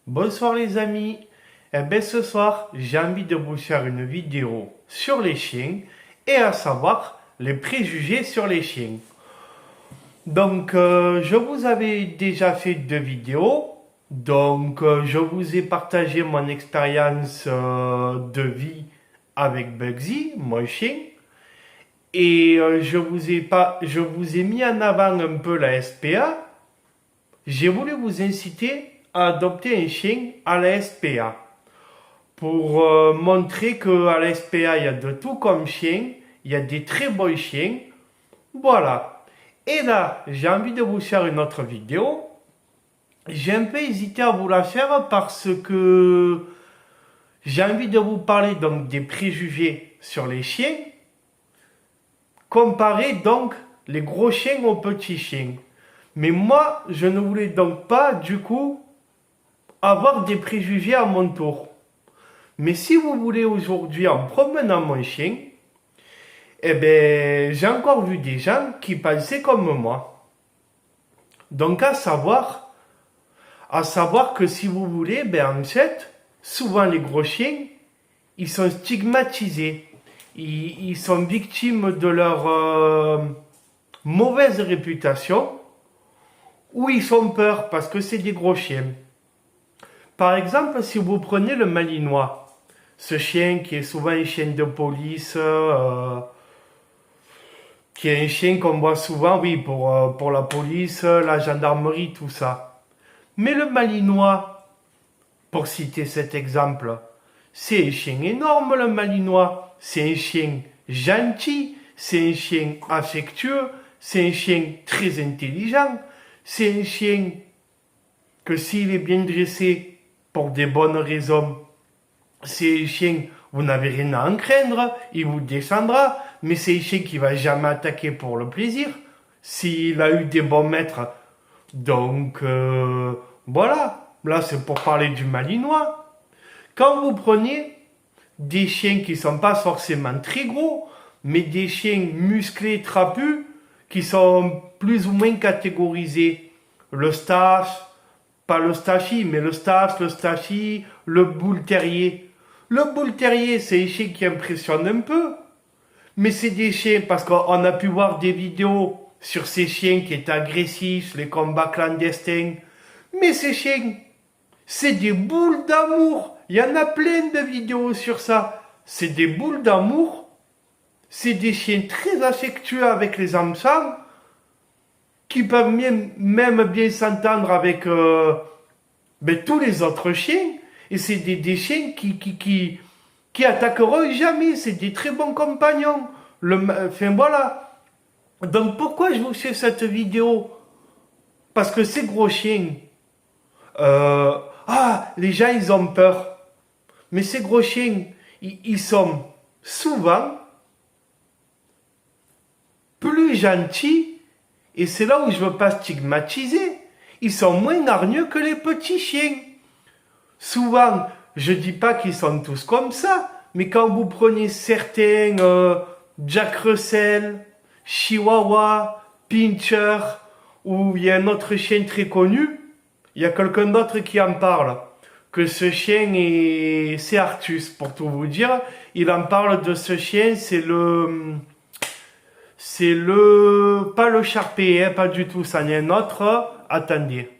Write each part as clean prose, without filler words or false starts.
Bonsoir les amis. Ce soir, j'ai envie de vous faire une vidéo sur les chiens et à savoir les préjugés sur les chiens. Je vous avais déjà fait 2 vidéos. Je vous ai partagé mon expérience de vie avec Bugsy, mon chien. Et je vous ai mis en avant un peu la SPA. J'ai voulu vous inciter à adopter un chien à la SPA pour montrer qu'à la SPA, il y a de tout comme chien, il y a des très beaux chiens. Voilà. Et là, j'ai envie de vous faire une autre vidéo. J'ai un peu hésité à vous la faire parce que j'ai envie de vous parler donc des préjugés sur les chiens, comparer donc les gros chiens aux petits chiens. Mais moi, je ne voulais donc pas, du coup, avoir des préjugés à mon tour. Mais si vous voulez aujourd'hui, en promenant mon chien, j'ai encore vu des gens qui pensaient comme moi. Donc, à savoir que si vous voulez, en fait, souvent les gros chiens, ils sont stigmatisés. Ils sont victimes de leur mauvaise réputation ou ils font peur parce que c'est des gros chiens. Par exemple, si vous prenez le Malinois, ce chien qui est souvent un chien de police, qui est un chien qu'on voit souvent, oui, pour la police, la gendarmerie, tout ça. Mais le Malinois, pour citer cet exemple, c'est un chien énorme, le Malinois. C'est un chien gentil, c'est un chien affectueux, c'est un chien très intelligent, c'est un chien que s'il est bien dressé pour des bonnes raisons, c'est un chien, vous n'avez rien à en craindre, il vous descendra, mais c'est un chien qui va jamais attaquer pour le plaisir, s'il a eu des bons maîtres. Voilà, là c'est pour parler du Malinois. Quand vous prenez des chiens qui sont pas forcément très gros, mais des chiens musclés, trapus, qui sont plus ou moins catégorisés, le staff, pas le staffy, mais le staff, le staffy, le bull terrier. Le bull terrier, c'est un chien qui impressionne un peu. Mais c'est des chiens, parce qu'on a pu voir des vidéos sur ces chiens qui étaient agressifs, les combats clandestins. Mais ces chiens, c'est des boules d'amour. Il y en a plein de vidéos sur ça. C'est des boules d'amour. C'est des chiens très affectueux avec les enfants, qui peuvent même bien s'entendre avec tous les autres chiens. Et c'est des chiens qui attaqueront jamais. C'est des très bons compagnons. Enfin voilà. Donc pourquoi je vous fais cette vidéo? Parce que ces gros chiens, les gens ils ont peur. Mais ces gros chiens, ils sont souvent plus gentils. Et c'est là où je ne veux pas stigmatiser. Ils sont moins hargneux que les petits chiens. Souvent, je ne dis pas qu'ils sont tous comme ça, mais quand vous prenez certains Jack Russell, Chihuahua, Pinscher, ou il y a un autre chien très connu, il y a quelqu'un d'autre qui en parle, que ce chien c'est Artus, pour tout vous dire. Il en parle de ce chien, pas le Sharpei, hein, pas du tout, ça n'est un autre, attendez.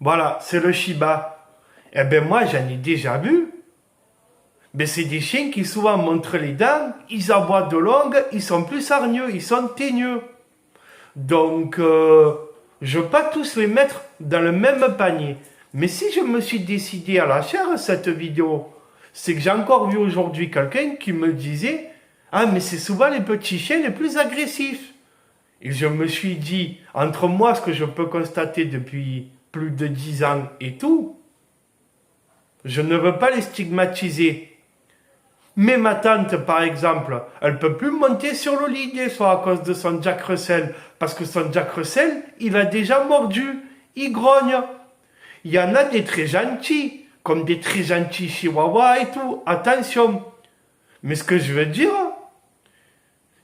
Voilà, c'est le Shiba. Moi, j'en ai déjà vu. C'est des chiens qui souvent montrent les dents, ils aboient de longue, ils sont plus hargneux, ils sont teigneux. Je ne veux pas tous les mettre dans le même panier. Mais si je me suis décidé à la faire, cette vidéo, c'est que j'ai encore vu aujourd'hui quelqu'un qui me disait « Ah, mais c'est souvent les petits chiens les plus agressifs. » Et je me suis dit, entre moi, ce que je peux constater depuis plus de 10 ans et tout, je ne veux pas les stigmatiser. Mais ma tante, par exemple, elle peut plus monter sur le lit des soirs à cause de son Jack Russell. Parce que son Jack Russell, il a déjà mordu. Il grogne. Il y en a des très gentils, comme des très gentils chihuahuas et tout. Attention. Mais ce que je veux dire,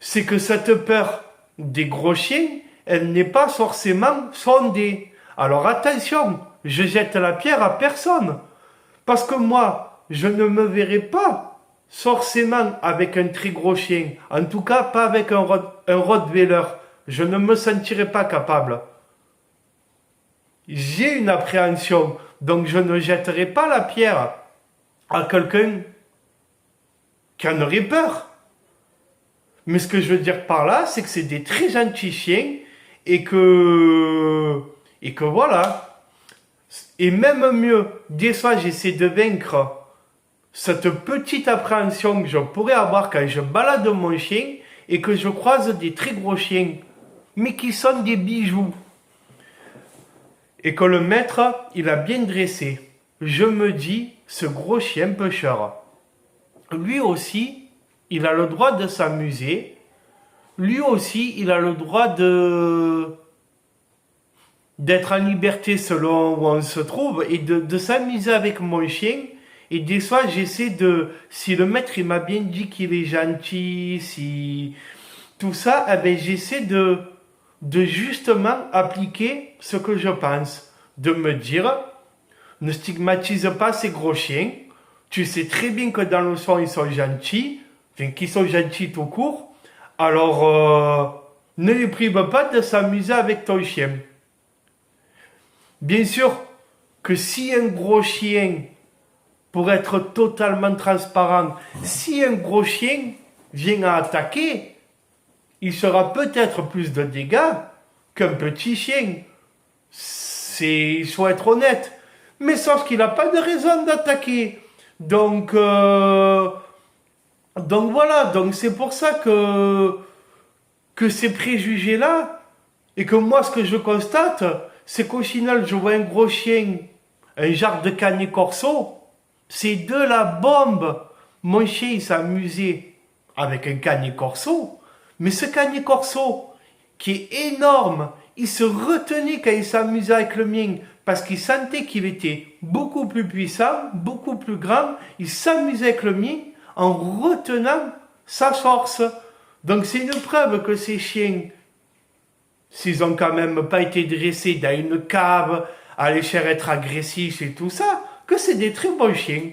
c'est que cette peur des gros chiens, elle n'est pas forcément fondée. Alors attention, je jette la pierre à personne. Parce que moi, je ne me verrai pas forcément avec un très gros chien. En tout cas, pas avec un Rottweiler. Je ne me sentirai pas capable. J'ai une appréhension. Donc je ne jetterai pas la pierre à quelqu'un qui en aurait peur. Mais ce que je veux dire par là, c'est que c'est des très gentils chiens et que voilà. Et même mieux, des fois j'essaie de vaincre cette petite appréhension que je pourrais avoir quand je balade mon chien et que je croise des très gros chiens, mais qui sont des bijoux. Et que le maître, il a bien dressé. Je me dis, ce gros chien pêcheur, lui aussi, il a le droit de s'amuser. Lui aussi, il a le droit d'être en liberté selon où on se trouve et de s'amuser avec mon chien. Et des fois, j'essaie de... Si le maître, il m'a bien dit qu'il est gentil, si... Tout ça, eh ben, j'essaie de justement appliquer ce que je pense. De me dire, ne stigmatise pas ces gros chiens. Tu sais très bien que dans le son, ils sont gentils. Enfin, qu'ils sont gentils tout court. Alors, ne les prive pas de s'amuser avec ton chien. Bien sûr que si un gros chien, pour être totalement transparent, si un gros chien vient à attaquer, il sera peut-être plus de dégâts qu'un petit chien. Il faut être honnête. Mais sauf qu'il n'a pas de raison d'attaquer. Donc voilà. Donc c'est pour ça que ces préjugés-là, et que moi ce que je constate, c'est qu'au final je vois un gros chien, un genre de canet corso, c'est de la bombe. Mon chien il s'est amusé avec un canet corso, mais ce canet corso qui est énorme, il se retenait quand il s'amusait avec le mien, parce qu'il sentait qu'il était beaucoup plus puissant, beaucoup plus grand, il s'amusait avec le mien en retenant sa force. Donc c'est une preuve que ces chiens, s'ils ont quand même pas été dressés dans une cave, à les faire être agressifs et tout ça, que c'est des très bons chiens.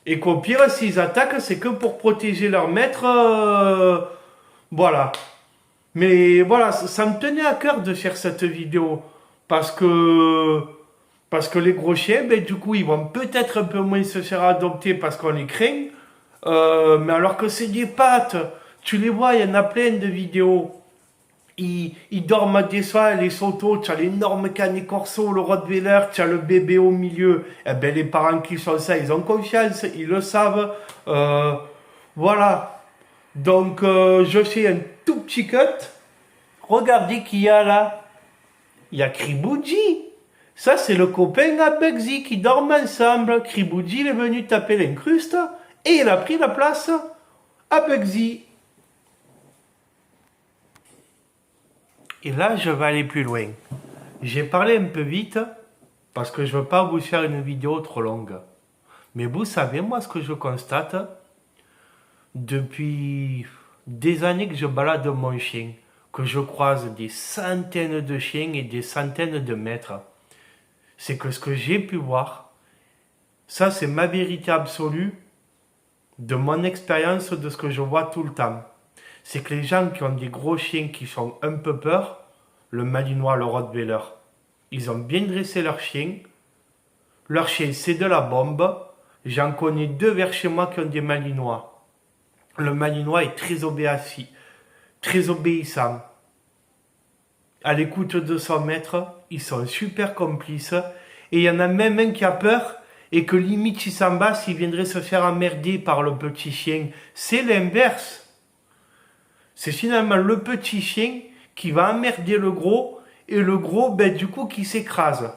Et qu'au pire, s'ils attaquent, c'est que pour protéger leur maître. Voilà. Mais voilà, ça me tenait à cœur de faire cette vidéo. Parce que les gros chiens, ben, du coup, ils vont peut-être un peu moins se faire adopter parce qu'on les craint. Mais alors que c'est des pattes, tu les vois, il y en a plein de vidéos. Ils dorment des soirs, les sautos, tu as l'énorme canet corso, le Rottweiler, tu as le bébé au milieu. Eh ben, les parents qui sont ça, ils ont confiance, ils le savent. Voilà. Donc, je fais un tout petit cut. Regardez qui y a là. Il y a Kribouji. Ça, c'est le copain à Bugsy qui dorment ensemble. Kribouji, il est venu taper l'incruste et il a pris la place à Bugsy. Et là, je vais aller plus loin. J'ai parlé un peu vite parce que je ne veux pas vous faire une vidéo trop longue. Mais vous savez, moi, ce que je constate depuis des années que je balade mon chien, que je croise des centaines de chiens et des centaines de maîtres, c'est que ce que j'ai pu voir, ça c'est ma vérité absolue de mon expérience, de ce que je vois tout le temps. C'est que les gens qui ont des gros chiens qui font un peu peur, le Malinois, le Rottweiler, ils ont bien dressé leur chien c'est de la bombe. J'en connais 2 vers chez moi qui ont des Malinois. Le Malinois est très obéissant. À l'écoute de son maître, ils sont super complices. Et il y en a même un qui a peur et que limite il s'en bat s'il viendrait se faire emmerder par le petit chien. C'est l'inverse. C'est finalement le petit chien qui va emmerder le gros et le gros, ben, du coup, qui s'écrase.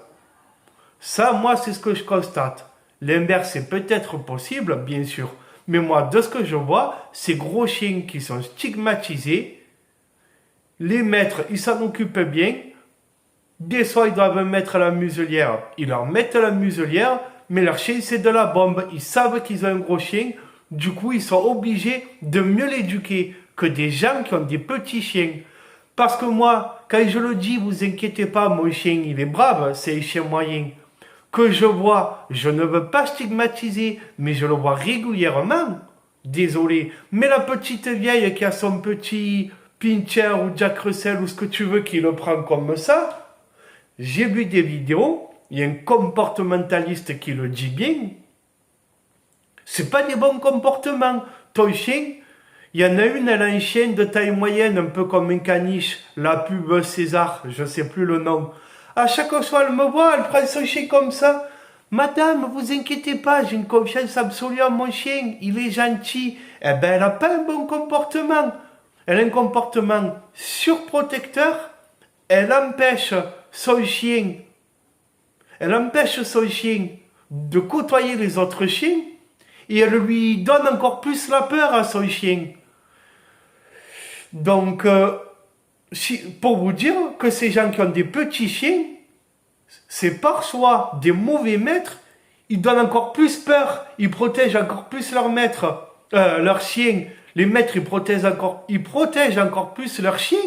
Ça, moi, c'est ce que je constate. L'inverse est peut-être possible, bien sûr. Mais moi, de ce que je vois, ces gros chiens qui sont stigmatisés, les maîtres, ils s'en occupent bien. Des fois, ils doivent mettre la muselière. Ils leur mettent la muselière, mais leur chien, c'est de la bombe. Ils savent qu'ils ont un gros chien. Du coup, ils sont obligés de mieux l'éduquer que des gens qui ont des petits chiens. Parce que moi, quand je le dis, vous inquiétez pas, mon chien, il est brave, c'est un chien moyen. Que je vois, je ne veux pas stigmatiser, mais je le vois régulièrement. Désolé, mais la petite vieille qui a son petit Pinscher ou Jack Russell ou ce que tu veux qui le prend comme ça, j'ai vu des vidéos, il y a un comportementaliste qui le dit bien, c'est pas des bons comportements. Ton chien, il y en a une, elle a un chien de taille moyenne, un peu comme un caniche, la pub César, je sais plus le nom. À chaque fois elle me voit, elle prend son chien comme ça. Madame, vous inquiétez pas, j'ai une confiance absolue en mon chien, il est gentil. Eh ben, elle n'a pas un bon comportement. Elle a un comportement surprotecteur. Elle empêche son chien. Elle empêche son chien de côtoyer les autres chiens. Et elle lui donne encore plus la peur à son chien. Donc, pour vous dire que ces gens qui ont des petits chiens, c'est parfois des mauvais maîtres, ils donnent encore plus peur, ils protègent encore plus leur maître, leur chien. Les maîtres, ils protègent encore plus leur chien.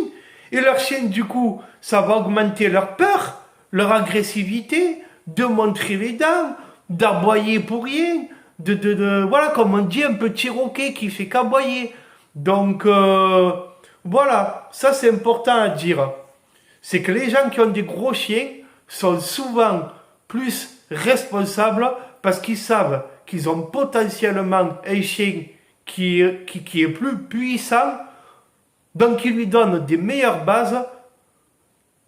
Et leur chien, du coup, ça va augmenter leur peur, leur agressivité, de montrer les dents, d'aboyer pour rien, voilà, comme on dit, un petit roquet qui fait qu'aboyer. Donc, voilà, ça c'est important à dire. C'est que les gens qui ont des gros chiens sont souvent plus responsables parce qu'ils savent qu'ils ont potentiellement un chien qui est plus puissant, donc ils lui donnent des meilleures bases,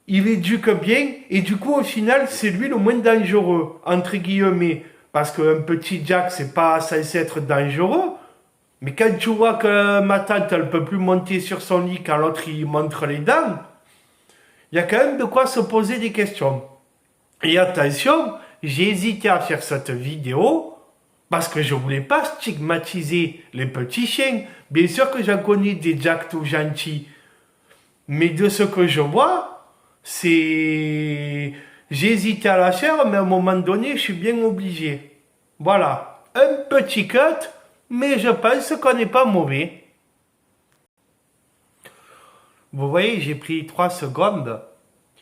il éduque bien, et du coup au final c'est lui le moins dangereux, entre guillemets, parce qu'un petit Jack c'est pas censé être dangereux, mais quand tu vois que ma tante elle peut plus monter sur son lit quand l'autre il montre les dents, il y a quand même de quoi se poser des questions. Et attention, j'ai hésité à faire cette vidéo parce que je voulais pas stigmatiser les petits chiens. Bien sûr que j'en connais des Jack tout gentils, mais de ce que je vois, c'est... J'ai hésité à la faire, mais à un moment donné, je suis bien obligé. Voilà, un petit cut, mais je pense qu'on n'est pas mauvais. Vous voyez, j'ai pris 3 secondes.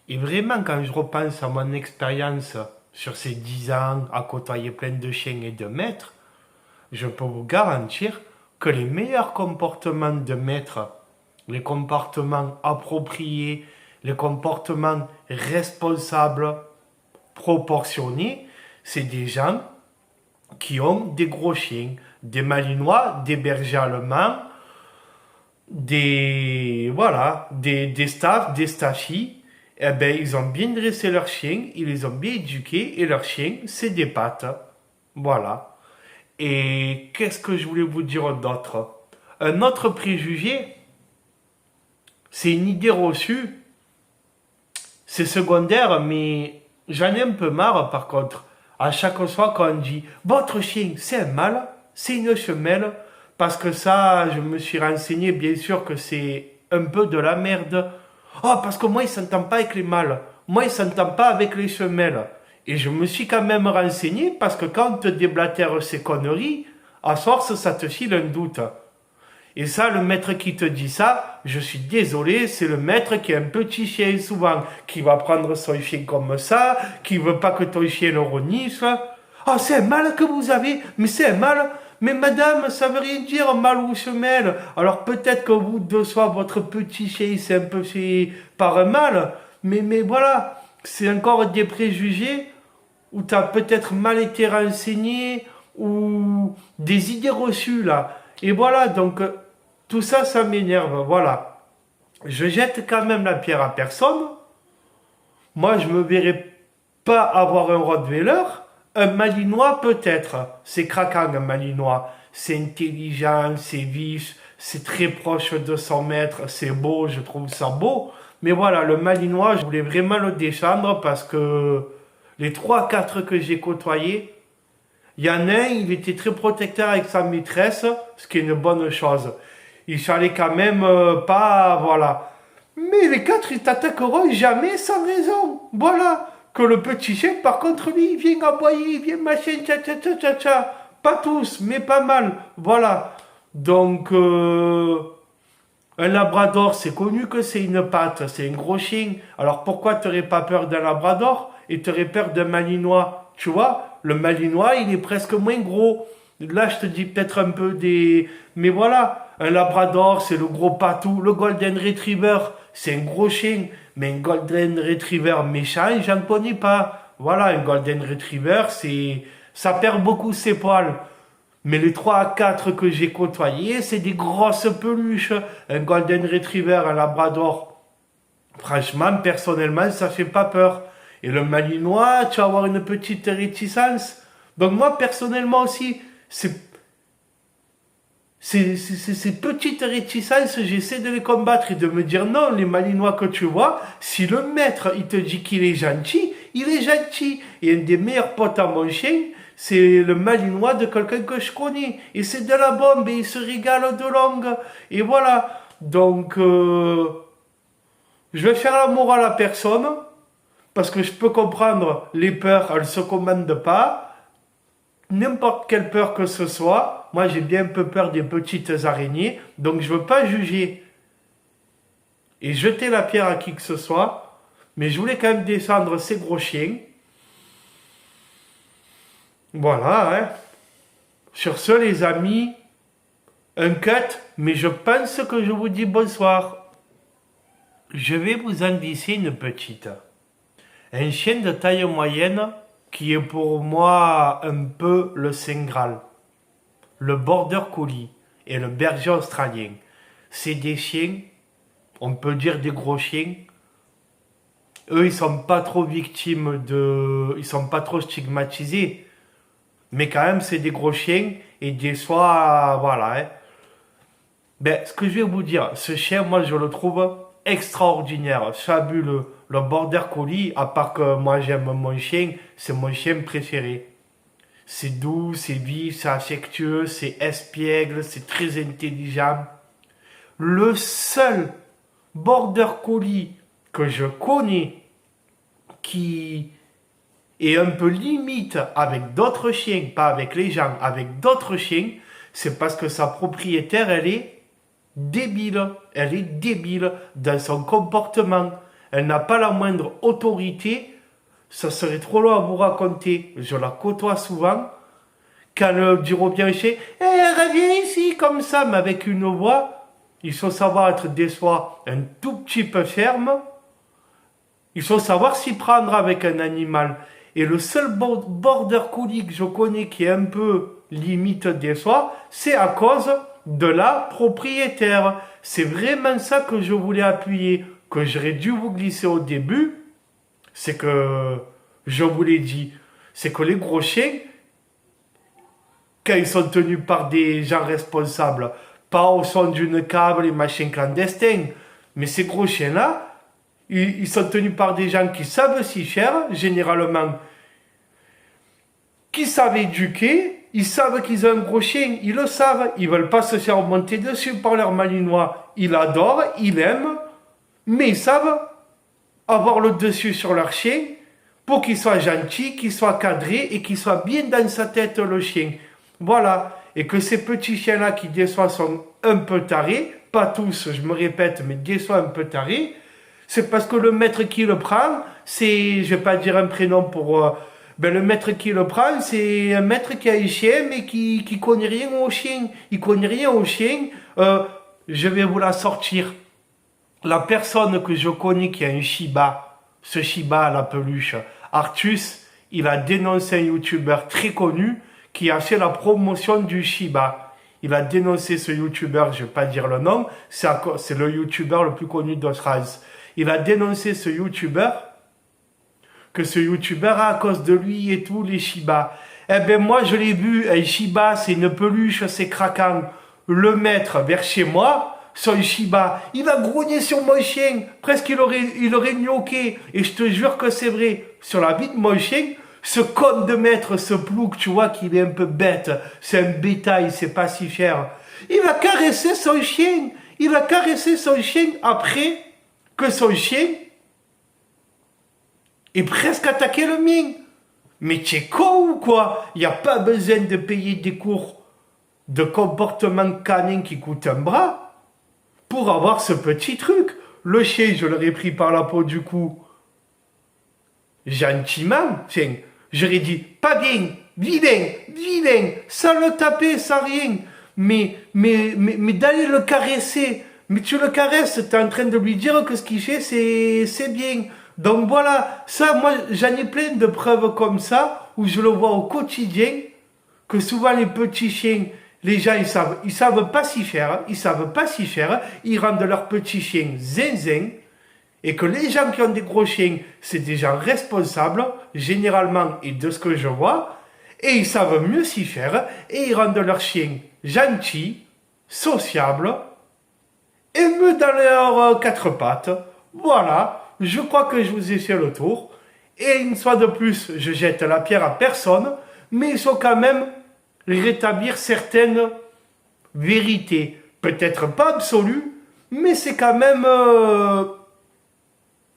Et vraiment, quand je repense à mon expérience sur ces 10 ans à côtoyer plein de chiens et de maîtres, je peux vous garantir que les meilleurs comportements de maître, les comportements appropriés, les comportements responsables, proportionnés, c'est des gens qui ont des gros chiens, des malinois, des bergers allemands, des staffs, des staffis. Eh ben, ils ont bien dressé leurs chiens, ils les ont bien éduqués, et leurs chiens, c'est des pattes. Voilà. Et qu'est-ce que je voulais vous dire d'autre? Un autre préjugé, c'est une idée reçue, c'est secondaire, mais j'en ai un peu marre par contre. À chaque fois quand on dit « Votre chien, c'est un mâle, c'est une femelle », parce que ça, je me suis renseigné, bien sûr que c'est un peu de la merde. Oh, parce que moi, il s'entend pas avec les mâles. Moi, il s'entend pas avec les femelles. Et je me suis quand même renseigné parce que quand on te déblatère ces conneries, à force, ça te file un doute. Et ça, le maître qui te dit ça, je suis désolé, c'est le maître qui a un petit chien souvent, qui va prendre son chien comme ça, qui veut pas que ton chien le renifle. Ah, c'est un mâle que vous avez, mais c'est un mâle. Mais madame, ça veut rien dire, mâle ou femelle. Alors peut-être que vous, de soi, votre petit chien, c'est un peu fait par un mâle. Mais voilà, c'est encore des préjugés où tu as peut-être mal été renseigné ou des idées reçues là. Et voilà, donc tout ça, ça m'énerve. Voilà. Je jette quand même la pierre à personne. Moi, je me verrais pas avoir un Rottweiler. Un malinois peut-être, c'est craquant un malinois, c'est intelligent, c'est vif, c'est très proche de son maître, c'est beau, je trouve ça beau. Mais voilà, le malinois, je voulais vraiment le défendre parce que les 3-4 que j'ai côtoyés, il y en a un, il était très protecteur avec sa maîtresse, ce qui est une bonne chose. Il fallait quand même pas, voilà. Mais les 4, ils t'attaqueront jamais sans raison, voilà. Que le petit chien, par contre, lui, il vient aboyer, il vient machin, tcha tcha tcha tcha tcha. Pas tous, mais pas mal. Voilà. Donc, Un labrador, c'est connu que c'est une patte, c'est un gros chien. Alors pourquoi tu n'aurais pas peur d'un labrador et tu aurais peur d'un malinois? Tu vois, le malinois, il est presque moins gros. Là, je te dis peut-être un peu des... Mais voilà, un labrador, c'est le gros patou. Le golden retriever, c'est un gros chien. Mais un golden retriever méchant, j'en connais pas. Voilà, un golden retriever, c'est... Ça perd beaucoup ses poils. Mais les 3 à 4 que j'ai côtoyés, c'est des grosses peluches. Un golden retriever, un labrador. Franchement, personnellement, ça fait pas peur. Et le malinois, tu vas avoir une petite réticence. Donc moi, personnellement aussi, ces petites réticences, j'essaie de les combattre et de me dire non, les malinois que tu vois, si le maître, il te dit qu'il est gentil, il est gentil. Et un des meilleurs potes à mon chien, c'est le malinois de quelqu'un que je connais. Et c'est de la bombe et il se régale de langue. Et voilà. Donc, je vais faire l'amour à la personne parce que je peux comprendre les peurs, elles ne se commandent pas. N'importe quelle peur que ce soit, moi j'ai bien un peu peur des petites araignées, donc je ne veux pas juger et jeter la pierre à qui que ce soit, mais je voulais quand même descendre ces gros chiens. Voilà, hein. Sur ce les amis, un cut, mais je pense que je vous dis bonsoir. Je vais vous en glisser une petite. Un chien de taille moyenne qui est pour moi un peu le Saint Graal, le Border Collie et le Berger australien. C'est des chiens, on peut dire des gros chiens. Eux, ils sont pas trop victimes de... Ils sont pas trop stigmatisés. Mais quand même, c'est des gros chiens et des fois, voilà. Hein. Ben, ce que je vais vous dire, ce chien, moi, je le trouve extraordinaire, fabuleux. Le Border Collie, à part que moi j'aime mon chien, c'est mon chien préféré. C'est doux, c'est vif, c'est affectueux, c'est espiègle, c'est très intelligent. Le seul Border Collie que je connais qui est un peu limite avec d'autres chiens, pas avec les gens, avec d'autres chiens, c'est parce que sa propriétaire, elle est débile. Elle est débile dans son comportement. Elle n'a pas la moindre autorité. Ça serait trop long à vous raconter. Je la côtoie souvent. Quand elle dit au bien chien, reviens ici comme ça, mais avec une voix. Il faut savoir être des fois un tout petit peu ferme. Il faut savoir s'y prendre avec un animal. Et le seul border collie que je connais qui est un peu limite des fois, c'est à cause de la propriétaire. C'est vraiment ça que je voulais appuyer, que j'aurais dû vous glisser au début. C'est que, je vous l'ai dit, c'est que les gros chiens, quand ils sont tenus par des gens responsables, pas au son d'une cave, les machins clandestins, mais ces gros chiens-là, ils sont tenus par des gens qui savent s'y faire, généralement, qui savent éduquer, ils savent qu'ils ont un gros chien, ils le savent, ils veulent pas se faire monter dessus par leur malinois. Ils adorent, ils aiment, mais ils savent avoir le dessus sur leur chien pour qu'il soit gentil, qu'il soit cadré et qu'il soit bien dans sa tête le chien. Voilà. Et que ces petits chiens-là qui des fois sont un peu tarés, pas tous, je me répète, mais des fois un peu tarés, c'est parce que le maître qui le prend, c'est, je vais pas dire un prénom pour... le maître qui le prend, c'est un maître qui a un chien, mais qui connaît rien au chien. Il connaît rien au chien. Je vais vous la sortir. La personne que je connais qui a un Shiba, ce Shiba à la peluche, Artus, il a dénoncé un youtubeur très connu qui a fait la promotion du Shiba. Il a dénoncé ce youtubeur, je ne vais pas dire le nom, c'est le youtubeur le plus connu de France. Il a dénoncé ce youtubeur, que ce youtubeur a à cause de lui et tout, les Shiba. Eh ben moi je l'ai vu, un Shiba c'est une peluche, c'est craquant. Le mettre vers chez moi, son Shiba, il va grogner sur mon chien, presque il aurait gnoqué. Et je te jure que c'est vrai, sur la vie de mon chien, ce con de maître, ce plouc, tu vois qu'il est un peu bête, c'est un bétail, c'est pas si cher. Il a caressé son chien, après que son chien ait presque attaqué le mien. Mais tu es con ou quoi? Il n'y a pas besoin de payer des cours de comportement canin qui coûtent un bras pour avoir ce petit truc. Le chien, je l'aurais pris par la peau du cou, gentiment, tiens, j'aurais dit, pas bien, vilain, vilain, sans le taper, sans rien, mais d'aller le caresser, mais tu le caresses, t'es en train de lui dire que ce qu'il fait, c'est bien. Donc voilà, ça, moi, j'en ai plein de preuves comme ça, où je le vois au quotidien, que souvent les petits chiens, les gens, ils savent pas s'y faire, ils rendent leurs petits chiens zinzin, et que les gens qui ont des gros chiens, c'est des gens responsables, généralement, et de ce que je vois, et ils savent mieux s'y faire, et ils rendent leurs chiens gentils, sociables, aimeux dans leurs quatre pattes. Voilà, je crois que je vous ai fait le tour, et une fois de plus, je jette la pierre à personne, mais il faut quand même rétablir certaines vérités. Peut-être pas absolues, mais c'est quand même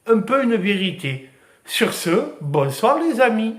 un peu une vérité. Sur ce, bonsoir les amis.